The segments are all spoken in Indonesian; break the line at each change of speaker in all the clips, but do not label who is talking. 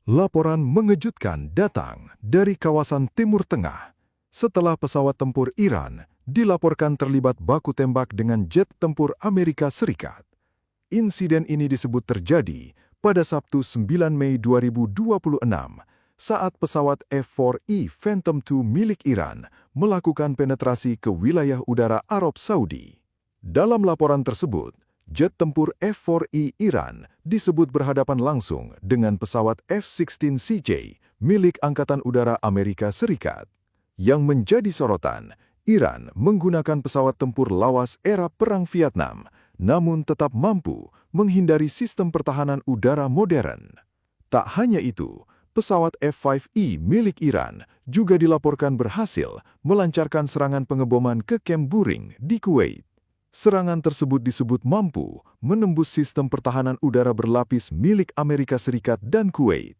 Laporan mengejutkan datang dari kawasan Timur Tengah setelah pesawat tempur Iran dilaporkan terlibat baku tembak dengan jet tempur Amerika Serikat. Insiden ini disebut terjadi pada Sabtu 9 Mei 2026 saat pesawat F-4E Phantom II milik Iran melakukan penetrasi ke wilayah udara Arab Saudi. Dalam laporan tersebut, jet tempur F-4E Iran disebut berhadapan langsung dengan pesawat F-16CJ milik Angkatan Udara Amerika Serikat. Yang menjadi sorotan, Iran menggunakan pesawat tempur lawas era Perang Vietnam, namun tetap mampu menghindari sistem pertahanan udara modern. Tak hanya itu, pesawat F-5E milik Iran juga dilaporkan berhasil melancarkan serangan pengeboman ke kamp Buring di Kuwait. Serangan tersebut disebut mampu menembus sistem pertahanan udara berlapis milik Amerika Serikat dan Kuwait.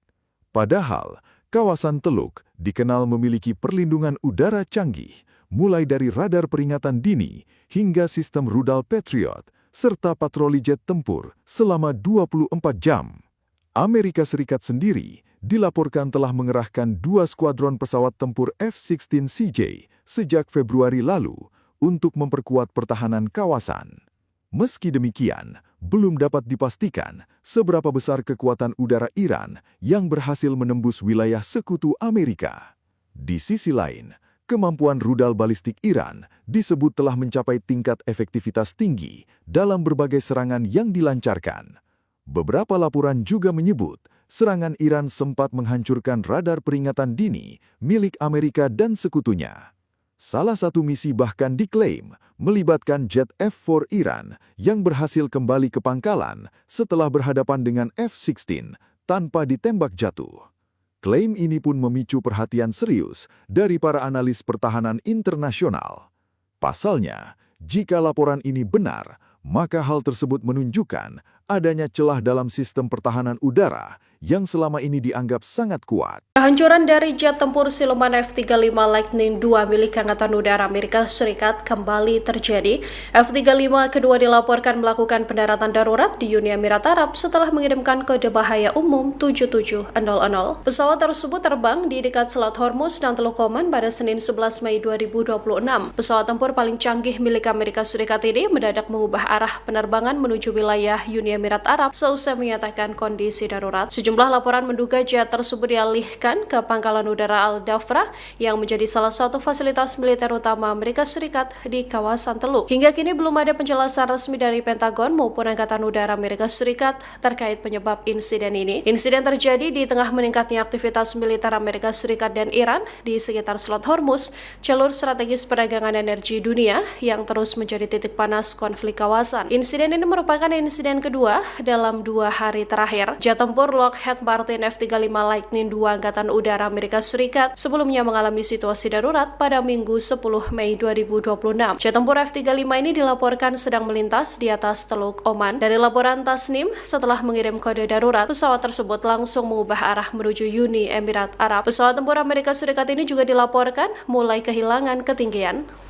Padahal, kawasan Teluk dikenal memiliki perlindungan udara canggih, mulai dari radar peringatan dini hingga sistem rudal Patriot, serta patroli jet tempur selama 24 jam. Amerika Serikat sendiri dilaporkan telah mengerahkan 2 skuadron pesawat tempur F-16CJ sejak Februari lalu untuk memperkuat pertahanan kawasan. Meski demikian, belum dapat dipastikan seberapa besar kekuatan udara Iran yang berhasil menembus wilayah sekutu Amerika. Di sisi lain, kemampuan rudal balistik Iran disebut telah mencapai tingkat efektivitas tinggi dalam berbagai serangan yang dilancarkan. Beberapa laporan juga menyebut serangan Iran sempat menghancurkan radar peringatan dini milik Amerika dan sekutunya. Salah satu misi bahkan diklaim melibatkan jet F-4 Iran yang berhasil kembali ke pangkalan setelah berhadapan dengan F-16 tanpa ditembak jatuh. Klaim ini pun memicu perhatian serius dari para analis pertahanan internasional. Pasalnya, jika laporan ini benar, maka hal tersebut menunjukkan adanya celah dalam sistem pertahanan udara yang selama ini dianggap sangat kuat.
Kehancuran dari jet tempur siluman F-35 Lightning II milik Angkatan Udara Amerika Serikat kembali terjadi. F-35 kedua dilaporkan melakukan pendaratan darurat di Uni Emirat Arab setelah mengirimkan kode bahaya umum 7700. Pesawat tersebut terbang di dekat Selat Hormuz dan Teluk Oman pada Senin 11 Mei 2026. Pesawat tempur paling canggih milik Amerika Serikat ini mendadak mengubah arah penerbangan menuju wilayah Uni Emirat Arab seusai menyatakan kondisi darurat. Sejumlah laporan menduga jet tersebut dialihkan ke Pangkalan Udara Al-Dhafra yang menjadi salah satu fasilitas militer utama Amerika Serikat di kawasan Teluk. Hingga kini belum ada penjelasan resmi dari Pentagon maupun Angkatan Udara Amerika Serikat terkait penyebab insiden ini. Insiden terjadi di tengah meningkatnya aktivitas militer Amerika Serikat dan Iran di sekitar Selat Hormuz, jalur strategis perdagangan energi dunia yang terus menjadi titik panas konflik kawasan. Insiden ini merupakan insiden kedua dalam 2 hari terakhir. Jet tempur Lockheed Martin F-35 Lightning II Angkatan Udara Amerika Serikat sebelumnya mengalami situasi darurat pada Minggu 10 Mei 2026. Jet tempur F-35 ini dilaporkan sedang melintas di atas Teluk Oman. Dari laporan Tasnim, setelah mengirim kode darurat, pesawat tersebut langsung mengubah arah menuju Uni Emirat Arab. Pesawat tempur Amerika Serikat ini juga dilaporkan mulai kehilangan ketinggian.